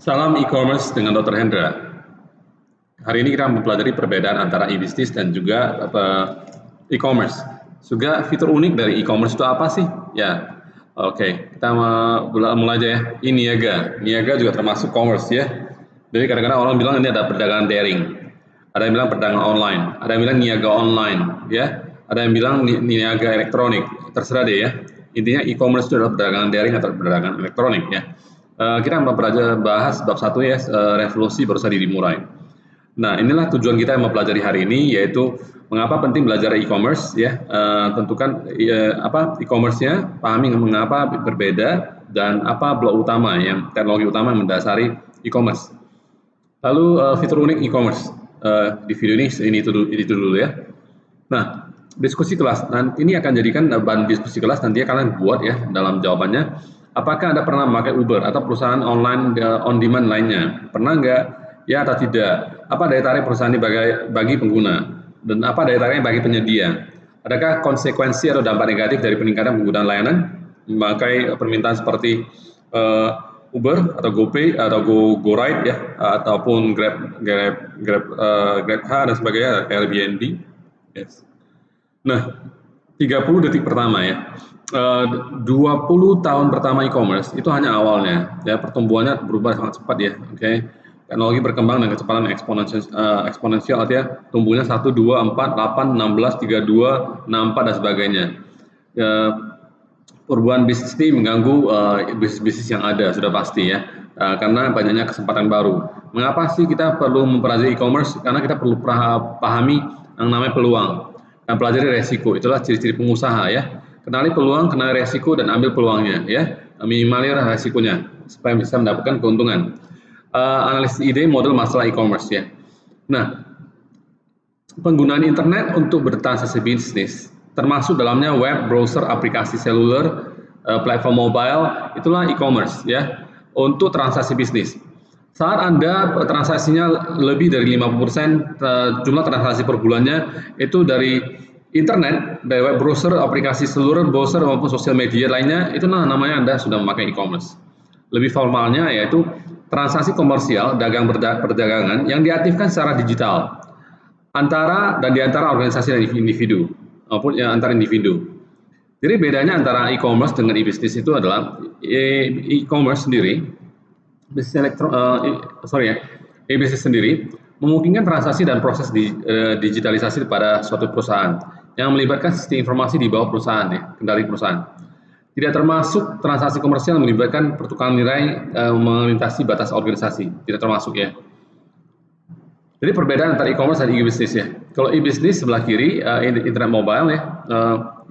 Salam e-commerce dengan Dr. Hendra. Hari ini kita mempelajari perbedaan antara e-business dan juga e-commerce. Juga fitur unik dari e-commerce itu apa sih? Ya, oke, kita mulai aja ya. Ini Niaga. Niaga juga termasuk commerce ya. Jadi kadang-kadang orang bilang ini ada perdagangan daring. Ada yang bilang perdagangan online. Ada yang bilang niaga online ya. Ada yang bilang niaga elektronik. Terserah deh ya. Intinya e-commerce itu adalah perdagangan daring atau perdagangan elektronik ya. Kita bahas bab 1 ya, revolusi baru saja dimulai. Nah, inilah tujuan kita yang mempelajari hari ini, yaitu mengapa penting belajar e-commerce ya. Tentukan apa e-commerce-nya, pahami mengapa berbeda dan apa blok utama yang teknologi utama yang mendasari e-commerce. Lalu fitur unik e-commerce di video ini itu dulu ya. Nah, diskusi kelas nanti ini akan jadikan bahan diskusi kelas, nantinya kalian buat ya dalam jawabannya. Apakah Anda pernah memakai Uber atau perusahaan online on demand lainnya? Pernah nggak? Ya atau tidak? Apa daya tarik perusahaan ini bagi pengguna? Dan apa daya tariknya bagi penyedia? Adakah konsekuensi atau dampak negatif dari peningkatan penggunaan layanan memakai permintaan seperti Uber atau GoPay atau GoRide ya, ataupun GrabH dan sebagainya, Airbnb. Yes. Nah, 30 detik pertama ya. 20 tahun pertama e-commerce itu hanya awalnya ya, pertumbuhannya berubah sangat cepat ya. Oke. Teknologi berkembang dengan kecepatan eksponensial, artinya tumbuhnya 1, 2, 4, 8, 16, 32, 64 dan sebagainya. Perubahan bisnis ini mengganggu bisnis-bisnis yang ada, sudah pasti ya, karena banyaknya kesempatan baru. Mengapa sih kita perlu mempelajari e-commerce? Karena kita perlu pahami yang namanya peluang dan pelajari resiko. Itulah ciri-ciri pengusaha ya. Kenali peluang, kenali resiko, dan ambil peluangnya ya. Minimalir resikonya supaya bisa mendapatkan keuntungan. Analisis ide model masalah e-commerce ya. Nah, penggunaan internet untuk bertransaksi bisnis, termasuk dalamnya web, browser, aplikasi seluler, platform mobile, itulah e-commerce ya, untuk transaksi bisnis. Saat Anda transaksinya lebih dari 50% jumlah transaksi per bulannya itu dari internet, dari web browser, aplikasi seluler, browser maupun sosial media lainnya, itu namanya Anda sudah memakai e-commerce. Lebih formalnya yaitu transaksi komersial, perdagangan yang diaktifkan secara digital di antara organisasi dan individu maupun antar individu. Jadi bedanya antara e-commerce dengan e-business itu adalah e-commerce sendiri, e-business sendiri memungkinkan transaksi dan proses digitalisasi pada suatu perusahaan yang melibatkan sistem informasi di bawah perusahaan ya, kendali perusahaan. Tidak termasuk transaksi komersial yang melibatkan pertukaran nilai melintasi batas organisasi, tidak termasuk ya. Jadi perbedaan antara e-commerce dan e-business ya. Kalau e-business sebelah kiri, internet mobile ya,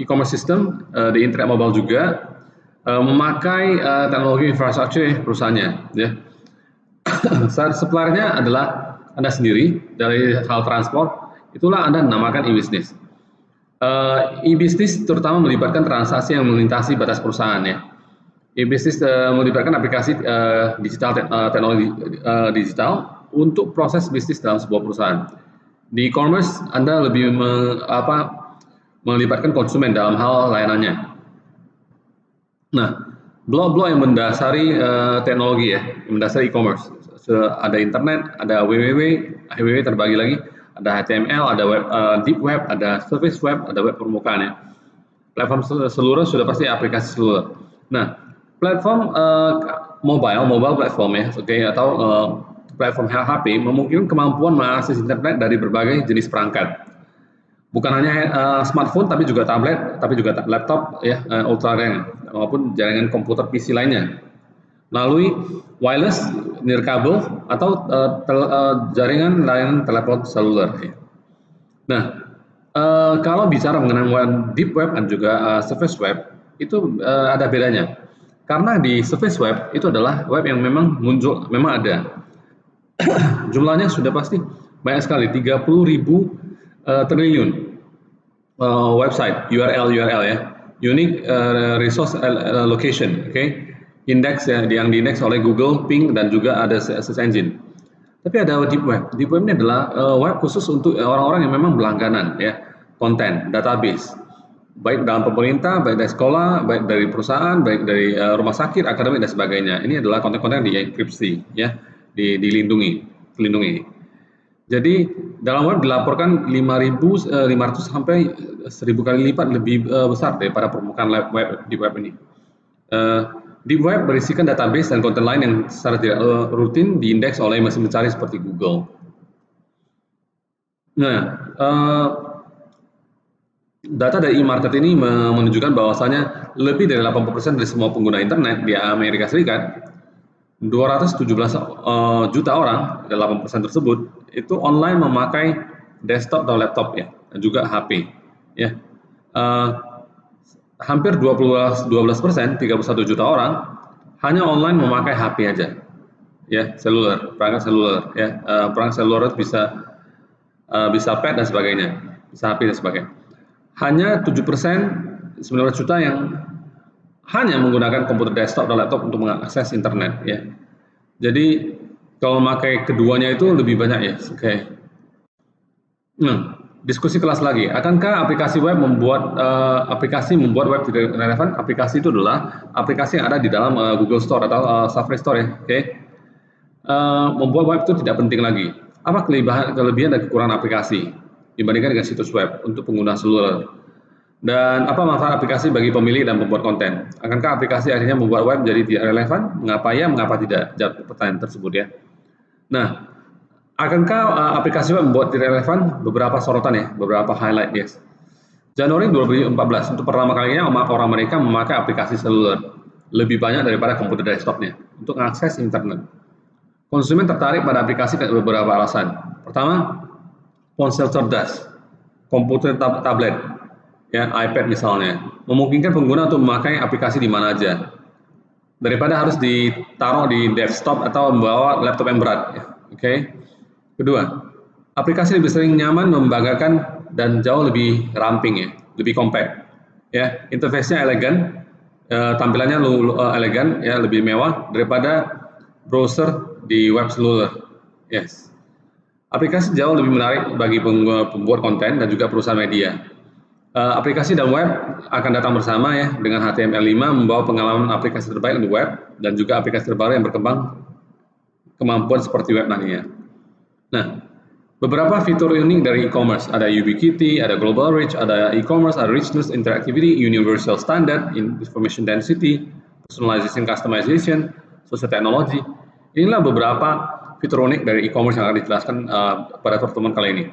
e-commerce system di internet mobile juga memakai teknologi infrastruktur perusahaannya ya. Suppliernya adalah Anda sendiri dari hal transport, itulah Anda namakan e-business. E-business terutama melibatkan transaksi yang melintasi batas perusahaan ya. E-business melibatkan aplikasi teknologi digital untuk proses bisnis dalam sebuah perusahaan. Di e-commerce, Anda lebih melibatkan konsumen dalam hal layanannya. Nah, blok-blok yang mendasari teknologi ya, yang mendasari e-commerce. Ada internet, ada www terbagi lagi, ada HTML, ada web, deep web, ada service web, ada web permukaan ya. Platform seluruh sudah pasti aplikasi seluruh. Nah, platform mobile platform ya, atau platform HP memungkinkan kemampuan mengakses internet dari berbagai jenis perangkat. Bukan hanya smartphone, tapi juga tablet, tapi juga laptop ya, ultra range maupun jaringan komputer PC lainnya. Melalui wireless, nirkabel atau jaringan layanan telepon seluler. Ya. Nah, kalau bicara mengenai deep web dan juga surface web, itu ada bedanya. Karena di surface web itu adalah web yang memang muncul, memang ada. Jumlahnya sudah pasti banyak sekali, 30.000 triliun website, URL ya, unique resource location, indeks yang diindeks oleh Google, Bing, dan juga ada search engine. Tapi ada deep web. Deep web ini adalah web khusus untuk orang-orang yang memang berlangganan ya, konten, database. baik dalam pemerintah, baik dari sekolah, baik dari perusahaan, baik dari rumah sakit, akademik dan sebagainya. Ini adalah konten-konten yang dienkripsi, ya, dilindungi. Jadi dalam web dilaporkan 5.500 sampai 1.000 kali lipat lebih besar daripada permukaan web di web ini. Di web berisikan database dan konten lain yang secara tidak rutin diindeks oleh mesin pencari seperti Google. Nah, data dari e-market ini menunjukkan bahwasanya lebih dari 80% dari semua pengguna internet di Amerika Serikat, 217 juta orang, dari 80% tersebut, itu online memakai desktop atau laptop ya, dan juga HP. Ya. Hampir 12%, 31 juta orang hanya online memakai HP aja. Ya, perangkat seluler ya. Perangkat seluler itu bisa pad dan sebagainya, bisa HP dan sebagainya. Hanya 7%, 19 juta yang hanya menggunakan komputer desktop dan laptop untuk mengakses internet ya. Jadi kalau memakai keduanya itu lebih banyak ya. Oke. Nah, diskusi kelas lagi. Akankah aplikasi web membuat web tidak relevan? Aplikasi itu adalah aplikasi yang ada di dalam Google Store atau Safari Store ya. Oke. Membuat web itu tidak penting lagi. Apa kelebihan dan kekurangan aplikasi dibandingkan dengan situs web untuk pengguna seluler? Dan apa manfaat aplikasi bagi pemilik dan pembuat konten? Akankah aplikasi akhirnya membuat web jadi tidak relevan? Mengapa ya, mengapa tidak? Jawab pertanyaan tersebut ya. Nah, akankah aplikasi web membuat tidak relevan? Beberapa sorotan ya, beberapa highlight ya. Januari 2014, untuk pertama kalinya orang Amerika memakai aplikasi seluler lebih banyak daripada komputer desktopnya untuk mengakses internet. Konsumen tertarik pada aplikasi karena beberapa alasan. Pertama, ponsel cerdas, komputer tablet, ya iPad misalnya, memungkinkan pengguna untuk memakai aplikasi di mana aja daripada harus ditaruh di desktop atau membawa laptop yang berat. Ya. Oke. Kedua, aplikasi lebih sering nyaman, membanggakan dan jauh lebih ramping ya, lebih compact. Ya, interface-nya elegan, tampilannya elegan ya, lebih mewah daripada browser di web seluler. Yes. Aplikasi jauh lebih menarik bagi pembuat konten dan juga perusahaan media. Aplikasi dan web akan datang bersama ya, dengan HTML5 membawa pengalaman aplikasi terbaik untuk web dan juga aplikasi terbaru yang berkembang kemampuan seperti web nantinya. Nah, beberapa fitur unik dari e-commerce, ada ubiquity, ada global reach, ada e-commerce, ada richness, interactivity, universal standard, information density, personalization, customization, social technology. Inilah beberapa fitur unik dari e-commerce yang akan dijelaskan pada pertemuan kali ini.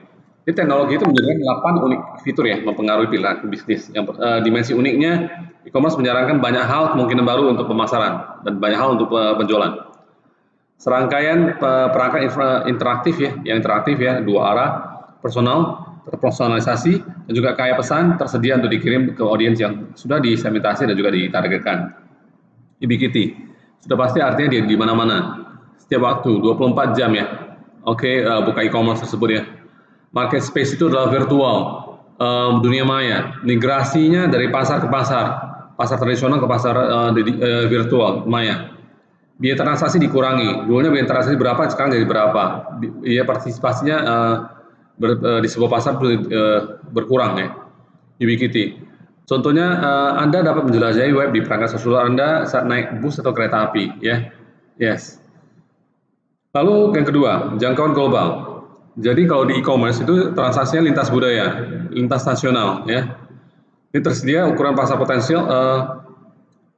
Jadi teknologi itu menjadikan 8 unik fitur ya, mempengaruhi perilaku bisnis. Yang dimensi uniknya, e-commerce menyarankan banyak hal kemungkinan baru untuk pemasaran dan banyak hal untuk penjualan. Serangkaian perangkat interaktif ya, dua arah, personal, terpersonalisasi, dan juga kaya pesan tersedia untuk dikirim ke audiens yang sudah disegmentasi dan juga ditargetkan. Ubiquity, sudah pasti artinya di mana-mana, setiap waktu, 24 jam ya. Oke, buka e-commerce tersebut ya. Market space itu adalah virtual, dunia maya, migrasinya dari pasar ke pasar tradisional ke pasar virtual, maya. Biaya transaksi dikurangi, dulunya biaya transaksi berapa, sekarang jadi berapa. Biaya partisipasinya di sebuah pasar berkurang ya. Ubiquity. Contohnya, Anda dapat menjelajahi web di perangkat seluler Anda saat naik bus atau kereta api ya. Yes. Lalu yang kedua, jangkauan global. Jadi kalau di e-commerce itu transaksinya lintas budaya, lintas nasional ya. Ini tersedia ukuran pasar potensial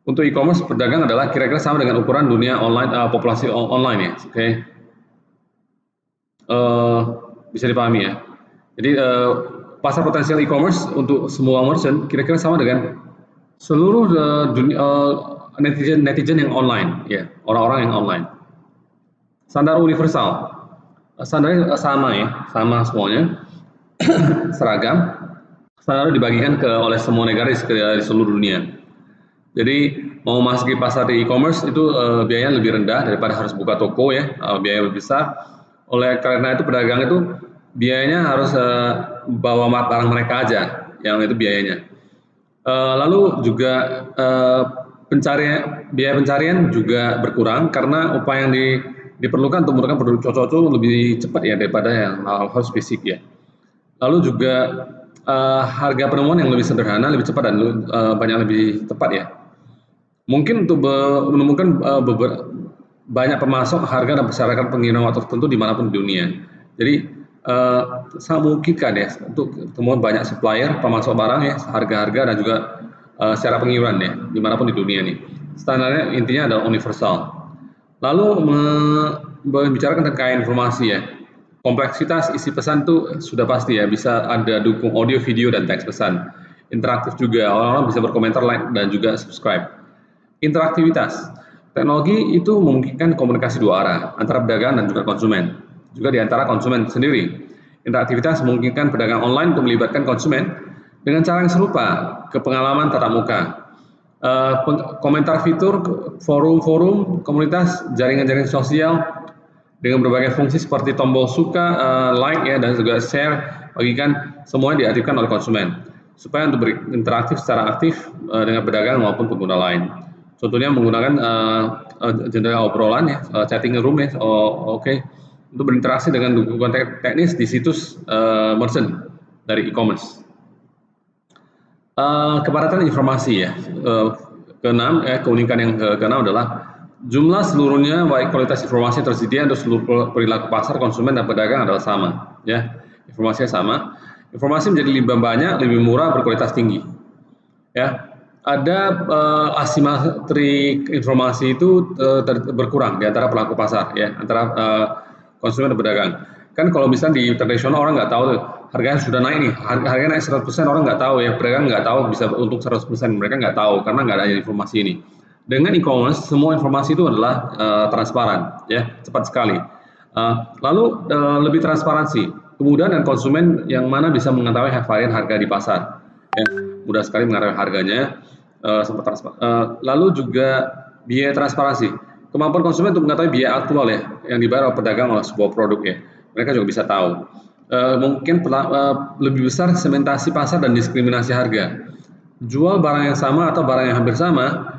untuk e-commerce pedagang adalah kira-kira sama dengan ukuran dunia online, populasi online ya. Oke. Bisa dipahami ya. Jadi pasar potensial e-commerce untuk semua merchant kira-kira sama dengan seluruh netizen yang online ya, orang-orang yang online. Standar universal. Standarnya sama ya, sama semuanya, seragam. Standar dibagikan oleh semua negara di seluruh dunia. Jadi mau masuk ke pasar di e-commerce itu biayanya lebih rendah daripada harus buka toko ya, biaya lebih besar. Oleh karena itu pedagang itu biayanya harus bawa barang mereka aja, yang itu biayanya. Lalu juga biaya pencarian juga berkurang karena upaya yang diperlukan untuk menggunakan produk cocok itu lebih cepat ya daripada yang harus fisik ya. Lalu juga harga penemuan yang lebih sederhana, lebih cepat dan banyak lebih tepat ya. Mungkin untuk menemukan banyak pemasok harga dan persyaratan pengiriman waktu tertentu dimanapun di dunia. Jadi sangat memungkinkan ya untuk temuan banyak supplier, pemasok barang ya, harga-harga dan juga secara pengiriman ya, dimanapun di dunia nih. Standarnya intinya adalah universal. Lalu membicarakan tentang informasi ya, kompleksitas isi pesan itu sudah pasti ya, bisa ada dukung audio, video, dan teks pesan. Interaktif juga, orang-orang bisa berkomentar, like, dan juga subscribe. Interaktivitas, teknologi itu memungkinkan komunikasi dua arah, antara pedagang dan juga konsumen, juga di antara konsumen sendiri. Interaktivitas memungkinkan pedagang online untuk melibatkan konsumen dengan cara yang serupa ke pengalaman tatap muka. Komentar fitur, forum-forum, komunitas, jaringan-jaringan sosial dengan berbagai fungsi seperti tombol suka, like ya, dan juga share, bagikan, semuanya diaktifkan oleh konsumen supaya untuk berinteraksi secara aktif dengan pedagang maupun pengguna lain. Contohnya menggunakan jendela obrolan ya, chatting room ya, oke, untuk berinteraksi dengan dukungan teknis di situs merchant dari e-commerce. Kepadatan informasi ya. Keenam, keunikan yang keenam adalah jumlah seluruhnya, baik kualitas informasi tersedia untuk seluruh perilaku pasar, konsumen, dan pedagang adalah sama. Ya, informasinya sama. Informasi menjadi lebih banyak, lebih murah, berkualitas tinggi. Ya, ada asimetri informasi itu berkurang di antara pelaku pasar, ya, antara konsumen dan pedagang. Kan kalau misalnya di tradisional orang nggak tahu tuh, harganya sudah naik nih, harganya naik 100%, orang nggak tahu ya, pedagang nggak tahu bisa untung 100%, mereka nggak tahu karena nggak ada informasi ini. Dengan e-commerce, semua informasi itu adalah transparan, ya, cepat sekali. Lalu lebih transparansi, kemudahan dan konsumen yang mana bisa mengetahui varian harga di pasar. Ya, mudah sekali mengetahui harganya, lalu juga biaya transparansi, kemampuan konsumen untuk mengetahui biaya aktual ya yang dibayar oleh pedagang oleh sebuah produk ya, mereka juga bisa tahu. Mungkin lebih besar segmentasi pasar dan diskriminasi harga, jual barang yang sama atau barang yang hampir sama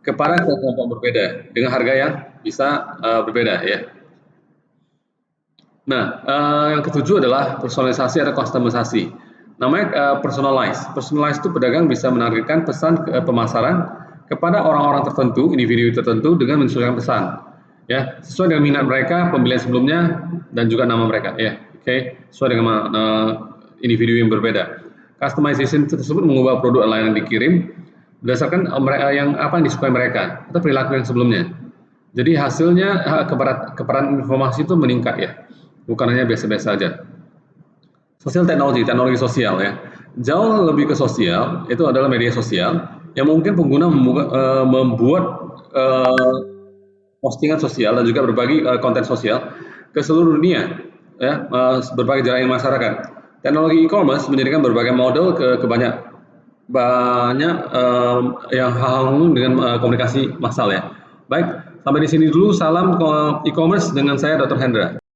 kepada kelompok berbeda dengan harga yang bisa berbeda ya. Nah, yang ketujuh adalah personalisasi atau customisasi. Namanya personalize. Personalize itu pedagang bisa menargetkan pesan pemasaran kepada orang-orang tertentu, individu tertentu dengan menyesuaikan pesan. Ya, sesuai dengan minat mereka, pembelian sebelumnya, dan juga nama mereka. Ya, oke, sesuai dengan individu yang berbeda. Customization tersebut mengubah produk lain yang dikirim berdasarkan yang apa yang disukai mereka atau perilaku yang sebelumnya. Jadi hasilnya keperan informasi itu meningkat ya, bukan hanya biasa-biasa saja. Sosial teknologi sosial ya, jauh lebih ke sosial, itu adalah media sosial yang mungkin pengguna membuat postingan sosial dan juga berbagi konten sosial ke seluruh dunia ya, berbagai jaringan masyarakat. Teknologi e-commerce menjadikan berbagai model ke banyak yang hal dengan komunikasi massal ya. Baik, sampai di sini dulu. Salam e-commerce dengan saya Dr. Hendra.